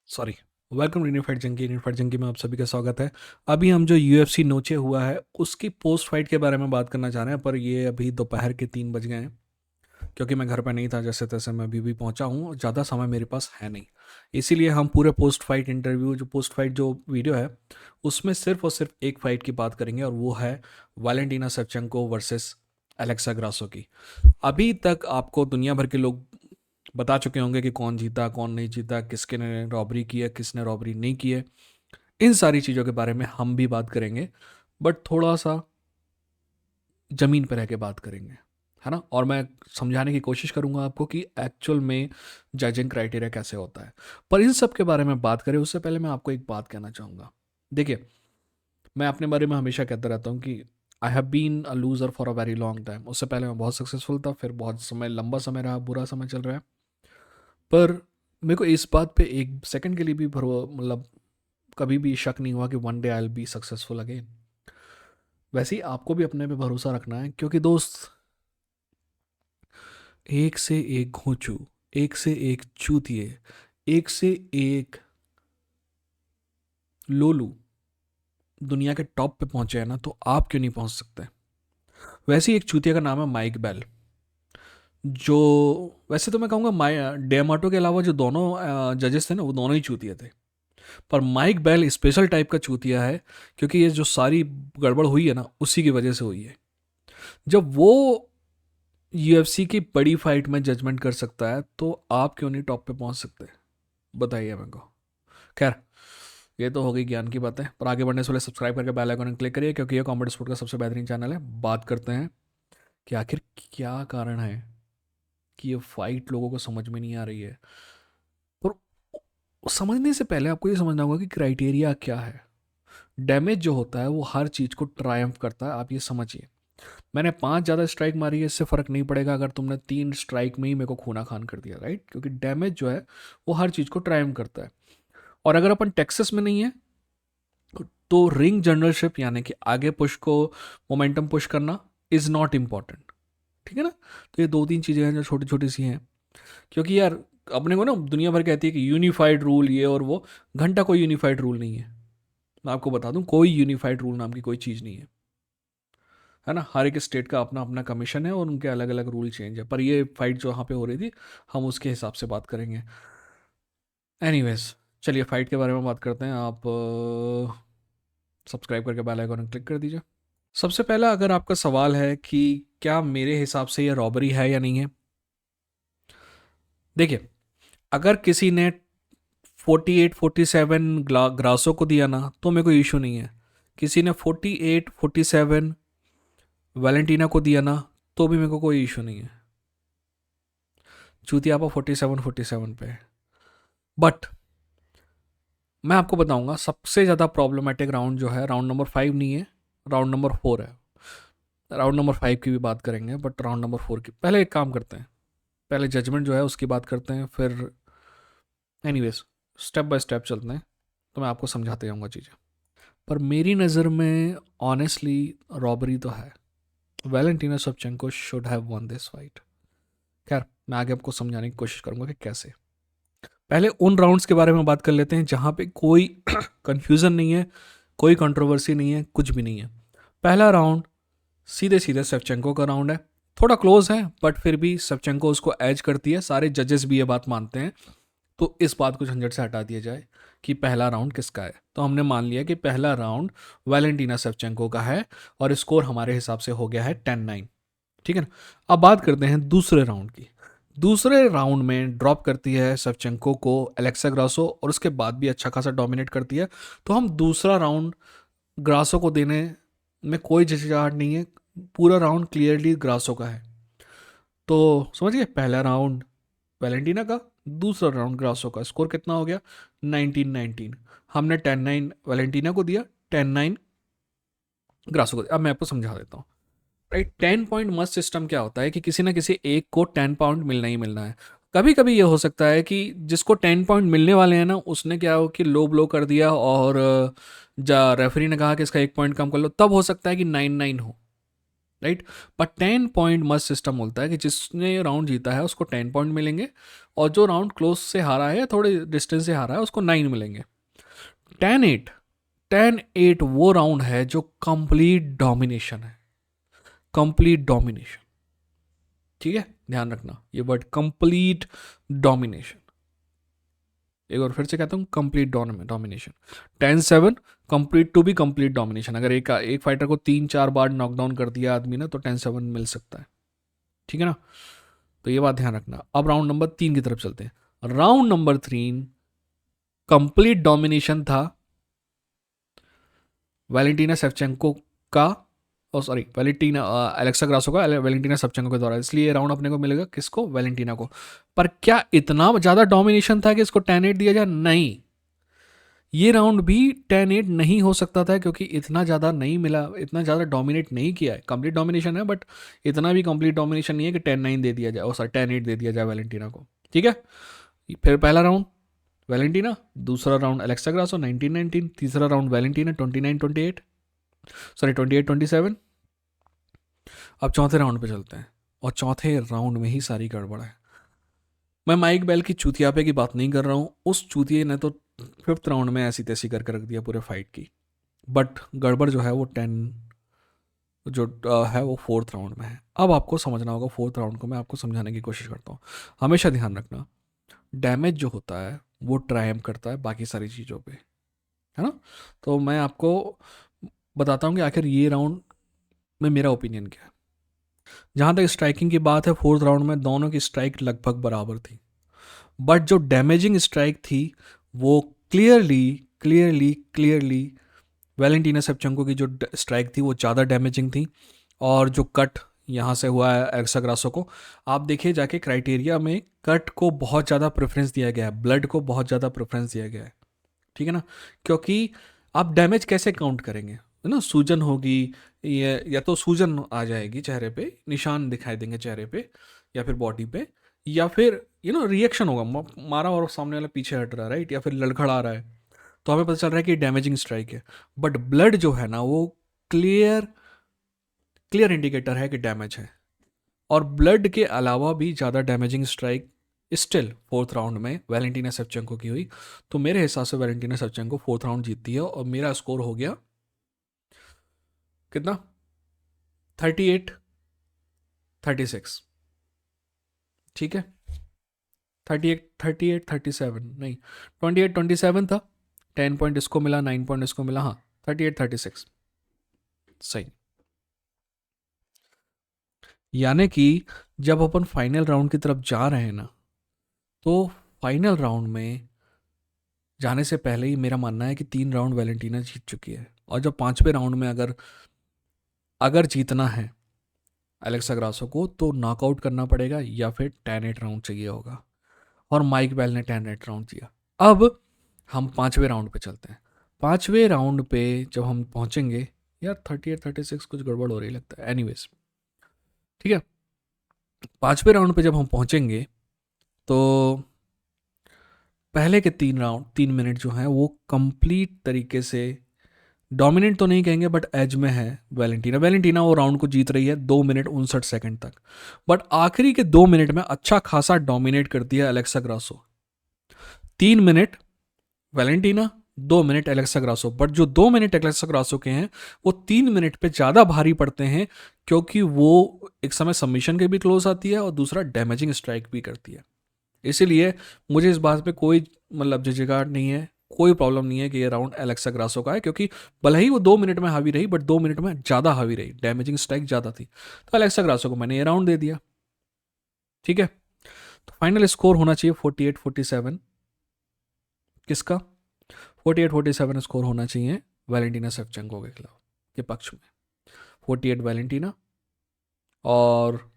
Sorry. Welcome unified जंगी में आप सभी का स्वागत है। अभी हम जो यूएफसी नोचे हुआ है उसकी पोस्ट फाइट के बारे में बात करना चाह रहे हैं, पर ये अभी दोपहर के 3 बज गए हैं। क्योंकि मैं घर पर नहीं था, जैसे तैसे मैं अभी भी पहुंचा हूँ, ज़्यादा समय मेरे पास है नहीं। इसीलिए हम पूरे पोस्ट फाइट जो वीडियो है उसमें सिर्फ और सिर्फ एक फाइट की बात करेंगे, और वो है Valentina Shevchenko versus Alexa Grasso की। अभी तक आपको दुनिया भर के लोग बता चुके होंगे कि कौन जीता कौन नहीं जीता, किसके ने रॉबरी की है किसने रॉबरी नहीं की है। इन सारी चीज़ों के बारे में हम भी बात करेंगे, बट थोड़ा सा ज़मीन पर रह के बात करेंगे, है ना। और मैं समझाने की कोशिश करूंगा आपको कि एक्चुअल में जजिंग क्राइटेरिया कैसे होता है। पर इन सब के बारे में बात करें उससे पहले मैं आपको एक बात कहना चाहूँगा। देखिए, मैं अपने बारे में हमेशा कहता रहता हूँ कि I have been a loser for a very long time. उससे पहले मैं बहुत सक्सेसफुल था, फिर बहुत समय लंबा समय रहा, बुरा समय चल रहा है। पर मेरे को इस बात पे एक सेकंड के लिए भी मतलब कभी भी शक नहीं हुआ कि one day I will be successful again. वैसे ही आपको भी अपने पे भरोसा रखना है, क्योंकि दोस्त, एक से एक घोंचू, एक से एक चूतिए, एक से एक लोलू दुनिया के टॉप पे पहुंचे हैं ना, तो आप क्यों नहीं पहुंच सकते। वैसे ही एक चूतिया का नाम है माइक बेल, जो, वैसे तो मैं कहूँगा माइ डेमाटो के अलावा जो दोनों जजेस थे ना, वो दोनों ही चूतिया थे। पर माइक बेल स्पेशल टाइप का चूतिया है, क्योंकि ये जो सारी गड़बड़ हुई है ना उसी की वजह से हुई है। जब वो यूएफसी की बड़ी फाइट में जजमेंट कर सकता है, तो आप क्यों नहीं टॉप पे पहुंच सकते, बताइए मेरे को। खैर, ये तो हो गई ज्ञान की बातें, पर आगे बढ़ने से पहले सब्सक्राइब करके बेल आइकन क्लिक करिए, क्योंकि ये कॉमेडी स्पोर्ट का सबसे बेहतरीन चैनल है। बात करते हैं कि आखिर क्या कारण है कि ये फाइट लोगों को समझ में नहीं आ रही है। पर समझने से पहले आपको ये समझना होगा कि क्राइटेरिया क्या है। डैमेज जो होता है वो हर चीज़ को ट्रायम्फ करता है, आप ये समझिए। मैंने 5 ज़्यादा स्ट्राइक मारी है, इससे फ़र्क नहीं पड़ेगा अगर तुमने 3 स्ट्राइक में ही मेरे को खूना खान कर दिया, राइट। क्योंकि डैमेज जो है वो हर चीज़ को ट्रायम्फ करता है। और अगर अपन टेक्सास में नहीं है, तो रिंग जनरलशिप यानी कि आगे पुश को मोमेंटम पुश करना इज़ नॉट इम्पॉर्टेंट। ठीक है ना। तो ये 2-3 चीज़ें हैं जो छोटी छोटी सी हैं। क्योंकि यार, अपने को ना दुनिया भर कहती है कि यूनिफाइड रूल ये और वो, घंटा कोई यूनिफाइड रूल नहीं है। मैं आपको बता दूं, कोई यूनिफाइड रूल नाम की कोई चीज़ नहीं है ना। हर एक स्टेट का अपना अपना कमीशन है और उनके अलग अलग रूल चेंज है। पर ये फाइट जो यहाँ पे हो रही थी, हम उसके हिसाब से बात करेंगे। एनीवेज, चलिए फाइट के बारे में बात करते हैं। आप सब्सक्राइब करके बेल आइकन क्लिक कर दीजिए। सबसे पहला, अगर आपका सवाल है कि क्या मेरे हिसाब से ये रॉबरी है या नहीं है, देखिए, अगर किसी ने 48-47 ग्रासों को दिया ना, तो मेरे को इशू नहीं है। किसी ने 48-47 वैलेंटीना को दिया ना, तो भी मेरे को कोई इशू नहीं है। चूतिया आपा 47-47 पे। बट मैं आपको बताऊंगा सबसे ज़्यादा प्रॉब्लमेटिक राउंड जो है, राउंड नंबर 5 नहीं है, राउंड नंबर 4 है। राउंड नंबर 5 की भी बात करेंगे, बट राउंड नंबर 4 की पहले एक काम करते हैं। पहले जजमेंट जो है उसकी बात करते हैं, फिर एनीवेज स्टेप बाय स्टेप चलते हैं, तो मैं आपको समझाते जाऊंगा चीज़ें। पर मेरी नज़र में ऑनेस्टली रॉबरी तो है। Valentina Shevchenko should have one this fight. खैर, मैं आगे आपको समझाने की कोशिश करूंगा कि कैसे। पहले उन राउंड्स के बारे में बात कर लेते हैं जहां पे कोई कंफ्यूजन नहीं है, कोई कंट्रोवर्सी नहीं है, कुछ भी नहीं है। पहला राउंड सीधे सीधे शेवचेंको का राउंड है। थोड़ा क्लोज है, बट फिर भी शेवचेंको उसको एज करती है, सारे जजेस भी ये बात मानते हैं। तो इस बात को झंझट से हटा दिया जाए कि पहला राउंड किसका है, तो हमने मान लिया कि पहला राउंड वैलेंटीना शेवचेंको का है, और स्कोर हमारे हिसाब से हो गया है 10-9। ठीक है ना। अब बात करते हैं दूसरे राउंड की। दूसरे राउंड में ड्रॉप करती है शेवचेंको को एलेक्सा ग्रासो, और उसके बाद भी अच्छा खासा डोमिनेट करती है। तो हम दूसरा राउंड ग्रासो को देने में कोई झिझकाहट नहीं है। पूरा राउंड क्लियरली ग्रासो का है। तो समझिए, पहला राउंड वैलेंटीना का, दूसरा राउंड ग्रासो का। स्कोर कितना हो गया? 19-19। हमने 10-9 वैलेंटीना को दिया, 10-9 ग्रासो को दिया। अब मैं आपको समझा देता हूँ। राइट, 10 पॉइंट मस्ट सिस्टम क्या होता है कि किसी ना किसी एक को 10 पॉइंट मिलना ही मिलना है। कभी कभी ये हो सकता है कि जिसको 10 पॉइंट मिलने वाले हैं ना, उसने क्या हो कि लो ब्लो कर दिया, और जा रेफरी ने कहा कि इसका 1 पॉइंट कम कर लो, तब हो सकता है कि 9-9 हो। राइट। पर 10 पॉइंट मस्ट सिस्टम बोलता है कि जिसने राउंड जीता है उसको 10 पॉइंट मिलेंगे, और जो राउंड क्लोज से हारा है या थोड़े डिस्टेंस से हारा है उसको 9 मिलेंगे। 10-8, 10-8 वो राउंड है जो कंप्लीट डोमिनेशन है, कंप्लीट डोमिनेशन। ठीक है, ध्यान रखना ये वर्ड कंप्लीट डोमिनेशन। एक बार फिर से कहता हूँ, complete domination. 10-7 complete to be complete domination. अगर एक फाइटर को 3-4 बार नॉकडाउन कर दिया आदमी ने तो 10-7 मिल सकता है। ठीक है ना, तो ये बात ध्यान रखना। अब राउंड नंबर 3 की तरफ चलते हैं। राउंड नंबर 3 कंप्लीट डोमिनेशन था वैलेंटीना सेवचेंको का, ओ सॉरी वैलेंटीना एलेक्सा ग्रासो का वैलेंटीना सेवचेंको के द्वारा, इसलिए ये राउंड अपने को मिलेगा किसको, वैलेंटीना को। पर क्या इतना ज़्यादा डोमिनेशन था कि इसको 10-8 दिया जाए? नहीं, ये राउंड भी 10-8 नहीं हो सकता था, क्योंकि इतना ज़्यादा नहीं मिला, इतना ज़्यादा डोमिनेट नहीं किया है। कंप्लीट डोमिनेशन है बट इतना भी कंप्लीट डोमिनेशन नहीं है कि 10-9 दे दिया जाए, और सॉरी 10-8 दे दिया जाए वैलेंटीना को। ठीक है, फिर पहला राउंड वैलेंटीना, दूसरा राउंड एलेक्सा ग्रासो 19-19, तीसरा राउंड वैलेंटीना 29-28, सॉरी 28-27। अब चौथे राउंड पे चलते हैं, और चौथे राउंड में ही सारी गड़बड़ है। मैं माइक बेल की चूतियापे की बात नहीं कर रहा हूँ, उस चूतिए ने तो 5th राउंड में ऐसी तैसी करके रख दिया पूरे फाइट की। बट गड़बड़ जो है वो 10 जो है वो 4th राउंड में है। अब आपको समझना होगा 4th राउंड को, मैं आपको समझाने की कोशिश करता हूँ। हमेशा ध्यान रखना, डैमेज जो होता है वो ट्रायम्फ करता है बाकी सारी चीज़ों पे, है ना। तो मैं आपको बताता हूँ कि आखिर ये राउंड में मेरा ओपिनियन क्या है। जहाँ तक स्ट्राइकिंग की बात है, 4th राउंड में दोनों की स्ट्राइक लगभग बराबर थी, बट जो डैमेजिंग स्ट्राइक थी वो क्लियरली क्लियरली क्लियरली वैलेंटीना सेवचेंको की जो स्ट्राइक थी वो ज़्यादा डैमेजिंग थी। और जो कट यहाँ से हुआ है एलेक्सा ग्रासो को, आप देखिए जाके क्राइटेरिया में कट को बहुत ज़्यादा प्रेफरेंस दिया गया है, ब्लड को बहुत ज़्यादा प्रेफरेंस दिया गया है। ठीक है ना, क्योंकि आप डैमेज कैसे काउंट करेंगे, है ना। सूजन होगी, या तो सूजन आ जाएगी चेहरे पे, निशान दिखाई देंगे चेहरे पे या फिर बॉडी पे, या फिर रिएक्शन होगा, मारा और सामने वाला पीछे हट रहा है, राइट, या फिर लड़खड़ा रहा है, तो हमें पता चल रहा है कि डैमेजिंग स्ट्राइक है। बट ब्लड जो है ना वो क्लियर क्लियर इंडिकेटर है कि डैमेज है। और ब्लड के अलावा भी ज़्यादा damaging strike still 4th round में वैलेंटीना सेवचेंको की हुई। तो मेरे हिसाब से वैलेंटीना सेवचेंको 4th राउंड जीतती है, और मेरा स्कोर हो गया कितना, 38-36। ठीक है, 38-37 नहीं, 28-27 था। 10 पॉइंट इसको मिला, 9 पॉइंट इसको मिला, हाँ 38-36 सही। यानी कि जब अपन फाइनल राउंड की तरफ जा रहे हैं ना, तो फाइनल राउंड में जाने से पहले ही मेरा मानना है कि 3 राउंड वैलेंटीना जीत चुकी है, और जब 5वें राउंड में अगर अगर जीतना है एलेक्सा ग्रासो को तो नॉकआउट करना पड़ेगा, या फिर 10-8 राउंड चाहिए होगा, और माइक बेल ने 10-8 राउंड दिया। अब हम 5वें राउंड पे चलते हैं। 5वें राउंड पे जब हम पहुंचेंगे, यार 38-36 कुछ गड़बड़ हो रही लगता है, एनीवेज ठीक है। 5वें राउंड पे जब हम पहुंचेंगे तो पहले के 3 मिनट जो हैं वो कंप्लीट तरीके से डोमिनेट तो नहीं कहेंगे बट एज में है वैलेंटीना। वैलेंटीना वो राउंड को जीत रही है 2 मिनट 59 सेकंड तक, बट आखिरी के 2 मिनट में अच्छा खासा डोमिनेट करती है Alexa Grasso. 3 minute Valentina, 2 minute Alexa Grasso, but जो 2 मिनट एलेक्सा ग्रासो के हैं वो 3 मिनट पे ज़्यादा भारी पड़ते हैं, क्योंकि वो एक समय सबमिशन के भी क्लोज आती है और दूसरा डैमेजिंग स्ट्राइक भी करती है। इसीलिए मुझे इस बात पे कोई मतलब झिझकाहट नहीं है, कोई प्रॉब्लम नहीं है कि ये राउंड एलेक्सा ग्रासो का है, क्योंकि भले ही वो 2 मिनट में हावी रही बट 2 मिनट में ज़्यादा हावी रही, डैमेजिंग स्ट्राइक ज़्यादा थी, तो एलेक्सा ग्रासो को मैंने ये राउंड दे दिया। ठीक है, तो फाइनल स्कोर होना चाहिए 48-47 किसका, 48-47 स्कोर होना चाहिए वैलेंटीना सेवचेंको के खिलाफ के पक्ष में। 48 वैलेंटीना और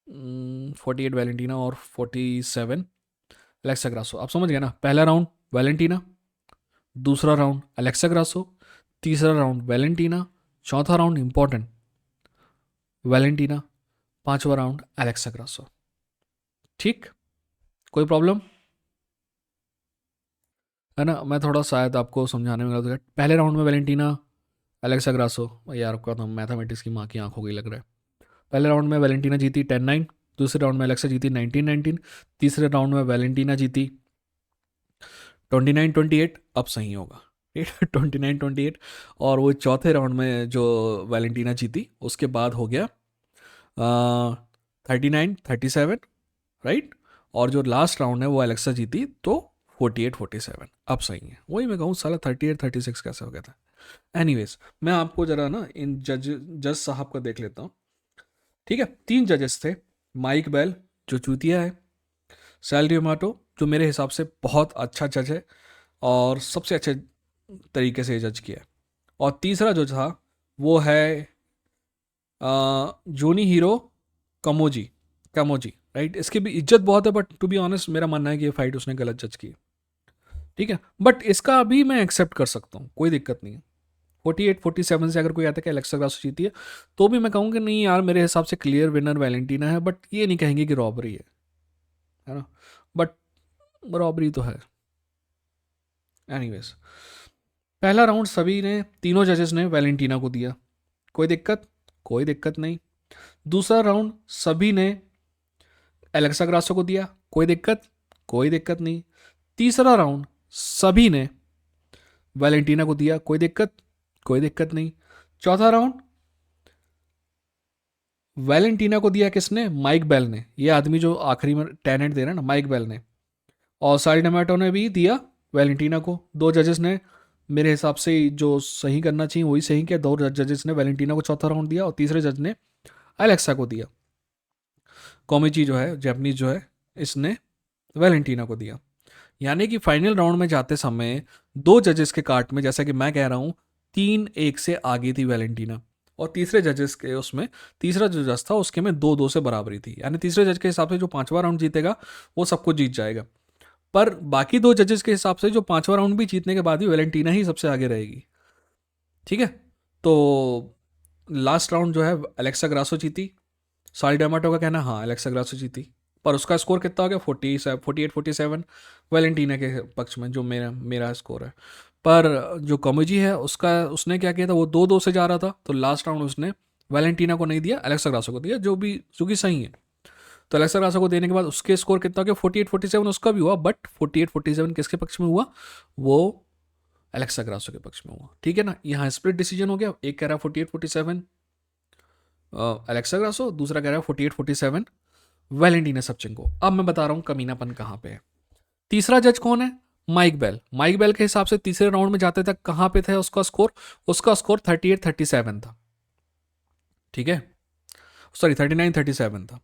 48 वैलेंटीना और 47 एलेक्सा ग्रासो। आप समझ गए ना, पहला राउंड वैलेंटीना, दूसरा राउंड एलेक्सा ग्रासो, तीसरा राउंड वैलेंटीना, चौथा राउंड इंपॉर्टेंट वैलेंटीना, 5वां राउंड एलेक्सा ग्रासो। ठीक, कोई प्रॉब्लम है ना। मैं थोड़ा शायद आपको समझाने में गलत, पहले राउंड में वैलेंटीना एलेक्सा ग्रासो, यार आपका तो मैथमेटिक्स की माँ की आंख हो गई लग रहा है। पहले राउंड में वैलेंटीना जीती 10-9, दूसरे राउंड में एलेक्सा जीती 19-19, तीसरे राउंड में वैलेंटीना जीती 29-28, अब सही होगा 29-28। और वो चौथे राउंड में जो वैलेंटीना जीती उसके बाद हो गया 39-37, राइट। और जो लास्ट राउंड है वो एलेक्सा जीती तो 48-47, अब सही है। वही मैं कहूँ साला 38-36 कैसे हो गया था। एनीवेज, मैं आपको जरा ना इन जज साहब का देख लेता हूँ। ठीक है, 3 जजेस थे। माइक बेल जो चूतिया है, सैल डिमाटो जो मेरे हिसाब से बहुत अच्छा जज है और सबसे अच्छे तरीके से जज किया है, और तीसरा जो था वो है जूनी हीरो कमोजी, कमोजी, राइट। इसकी भी इज्जत बहुत है, बट टू बी ऑनेस्ट मेरा मानना है कि ये फाइट उसने गलत जज की। ठीक है, बट इसका अभी मैं एक्सेप्ट कर सकता हूँ, कोई दिक्कत नहीं है। 48-47 से अगर कोई आता है कि एलेक्सा ग्रासो जीती है, तो भी मैं कहूँगा नहीं यार, मेरे हिसाब से क्लियर विनर वैलेंटीना है, बट ये नहीं कहेंगे कि रॉबरी है ना। बट रॉबरी तो है। एनीवेज, पहला राउंड सभी ने, तीनों जजेस ने वैलेंटीना को दिया, कोई दिक्कत, कोई दिक्कत नहीं। दूसरा राउंड सभी ने एलेक्सा ग्रासो को दिया, कोई दिक्कत, कोई दिक्कत नहीं। तीसरा राउंड सभी ने वैलेंटीना को दिया, कोई दिक्कत, कोई दिक्कत नहीं। चौथा राउंड वैलेंटीना को दिया किसने? माइक बेल ने। ये आदमी जो आखिरी में 10-8 दे रहा है ना, माइक बेल ने। और सारी डोमेटो ने भी दिया वैलेंटीना को। दो जजेस ने मेरे हिसाब से जो सही करना चाहिए वही सही किया। दो जजेस ने वैलेंटीना को चौथा राउंड दिया और तीसरे जज ने अलेक्सा को दिया। कॉमिची जो है, जैपनीज जो है, इसने वैलेंटीना को दिया। यानी कि फाइनल राउंड में जाते समय दो जजेस के कार्ट में, जैसा कि मैं कह रहा हूँ, 3-1 से आगे थी वैलेंटीना, और तीसरे जजेस के उसमें, तीसरा जो जज था उसके में 2-2 से बराबरी थी। यानी तीसरे जज के हिसाब से जो पांचवा राउंड जीतेगा वो सब कुछ जीत जाएगा। पर बाकी दो जजेस के हिसाब से जो पांचवा राउंड भी जीतने के बाद भी वैलेंटीना ही सबसे आगे रहेगी। ठीक है, तो लास्ट राउंड जो है अलेक्सा ग्रासो जीती। साल डेमाटो का कहना हाँ अलेक्सा ग्रासो जीती, पर उसका स्कोर कितना हो गया? 48-47 वैलेंटीना के पक्ष में, जो मेरा मेरा स्कोर है। पर जो कॉमेजी है उसका, उसने क्या किया था, वो 2-2 से जा रहा था, तो लास्ट राउंड उसने वैलेंटीना को नहीं दिया, अलेक्सा ग्रासो को दिया, जो कि सही है। तो अलेक्सा ग्रासो को देने के बाद उसके स्कोर कितना हो गया? 48-47 उसका भी हुआ, बट 48-47 किसके पक्ष में हुआ? वो अलेक्सा ग्रासो के पक्ष में हुआ। ठीक है ना, यहाँ स्प्लिट डिसीजन हो गया। एक कह रहा है 48-47 अलेक्सा ग्रासो, दूसरा कह रहा है 48-47 वैलेंटीना सेप्चेंको। अब मैं बता रहा हूँ कमीनापन कहाँ पे है। तीसरा जज कौन है? Mic bell. माइक बेल के हिसाब से तीसरे राउंड में जाते तक कहाँ पे था उसका स्कोर? उसका स्कोर 38-37 था। ठीक है, सॉरी 39-37 था,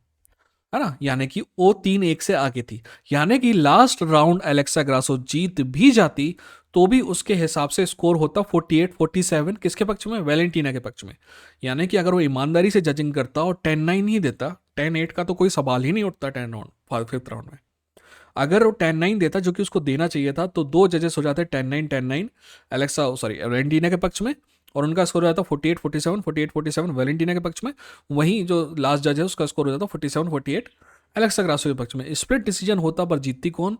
है ना। यानी कि वो 3-1 से आगे थी। यानी कि लास्ट राउंड अलेक्सा ग्रासो जीत भी जाती तो भी उसके हिसाब से स्कोर होता 48-47 किसके पक्ष में? वैलेंटीना के पक्ष में। यानी कि अगर वो ईमानदारी से जजिंग करता और 10-9 ही देता, 10-8 का तो कोई सवाल ही नहीं उठता 10 राउंड, फिफ्थ राउंड में अगर वो 10-9 देता जो कि उसको देना चाहिए था, तो दो जजेस हो जाते 10-9 अलेक्सा, सॉरी वैलेंटीना के पक्ष में, और उनका स्कोर हो जाता 48-47 वैलेंटीना के पक्ष में। वहीं जो लास्ट जज है उसका स्कोर हो जाता 47-48 अलेक्सा ग्रासो के पक्ष में। स्प्लिट डिसीजन होता, पर जीतती कौन?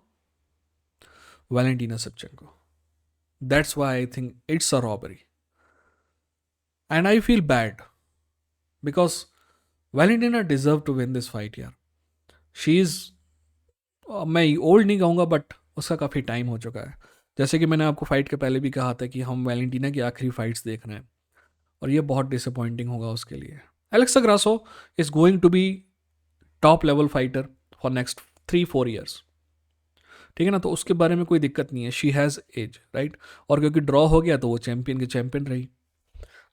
Valentina Shevchenko. That's why I think it's a robbery and I feel bad because Valentina deserve to win this fight यार। शी इज, मैं ओल्ड नहीं कहूँगा, बट उसका काफ़ी टाइम हो चुका है। जैसे कि मैंने आपको फाइट के पहले भी कहा था कि हम वैलेंटीना की आखिरी फाइट्स देख रहे हैं, और ये बहुत डिसअपॉइंटिंग होगा उसके लिए। Alexa Grasso is going to be top level fighter for next 3-4 years. ठीक है ना, तो उसके बारे में कोई दिक्कत नहीं है। She has edge, right. और क्योंकि ड्रॉ हो गया तो वो चैंपियन की चैंपियन रही।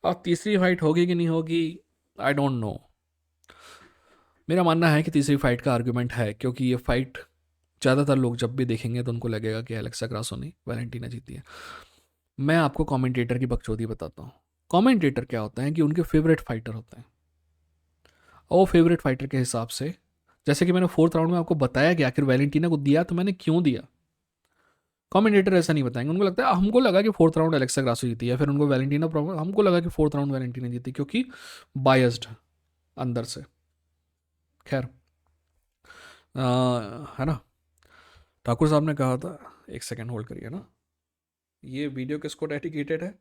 अब तीसरी फाइट होगी कि नहीं होगी, आई डोंट नो। मेरा मानना है कि तीसरी फाइट का आर्गूमेंट है, क्योंकि ये फाइट ज़्यादातर लोग जब भी देखेंगे तो उनको लगेगा कि एलेक्सा ग्रासो ने वैलेंटीना जीती है। मैं आपको कमेंटेटर की बकचोदी बताता हूँ। कमेंटेटर क्या होता है कि उनके फेवरेट फाइटर होते हैं, और वो फेवरेट फाइटर के हिसाब से, जैसे कि मैंने फोर्थ राउंड में आपको बताया कि आखिर वैलेंटीना को दिया तो मैंने क्यों दिया। कमेंटेटर ऐसा नहीं बताएंगे, उनको लगता है हमको लगा कि फोर्थ राउंड एलेक्सा ग्रासो जीती, या फिर उनको वैलेंटीना प्रॉब्लम, हमको लगा कि फोर्थ राउंड वैलेंटीना जीती, क्योंकि बायस्ड अंदर से। खैर, है ना। ठाकुर साहब ने कहा था, एक सेकेंड होल्ड करिए ना। ये वीडियो किसको डेडिकेटेड है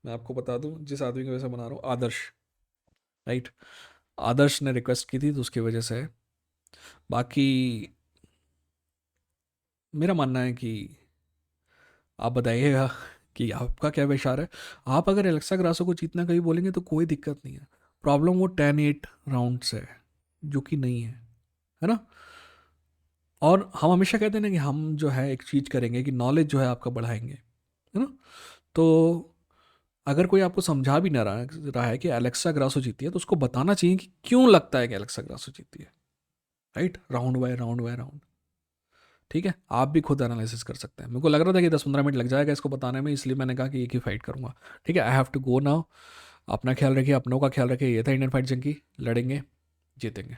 मैं आपको बता दूं, जिस आदमी की वजह से बना रहा हूँ, आदर्श। राइट, आदर्श ने रिक्वेस्ट की थी तो उसकी वजह से है। बाकी मेरा मानना है कि आप बताइएगा कि आपका क्या विचार है। आप अगर एलेक्सा ग्रासो को जीतना कभी बोलेंगे तो कोई दिक्कत नहीं है। प्रॉब्लम वो 10-8 राउंड से है, जो कि नहीं है ना। और हम हमेशा कहते हैं ना कि हम जो है एक चीज़ करेंगे कि नॉलेज जो है आपका बढ़ाएंगे, है ना। तो अगर कोई आपको समझा भी ना रहा है कि एलेक्सा ग्रासो जीती है, तो उसको बताना चाहिए कि क्यों लगता है कि एलेक्सा ग्रासो जीती है। Right, round bye round bye round. ठीक है, आप भी खुद एनालिसिस कर सकते हैं। मेरे को लग रहा था कि 10-15 मिनट लग जाएगा इसको बताने में, इसलिए मैंने कहा कि एक ही फाइट करूंगा। ठीक है, I have to go now. अपना ख्याल रखिए, अपनों का ख्याल रखिए। ये था इंडियन फाइट जंकी, लड़ेंगे, जीतेंगे।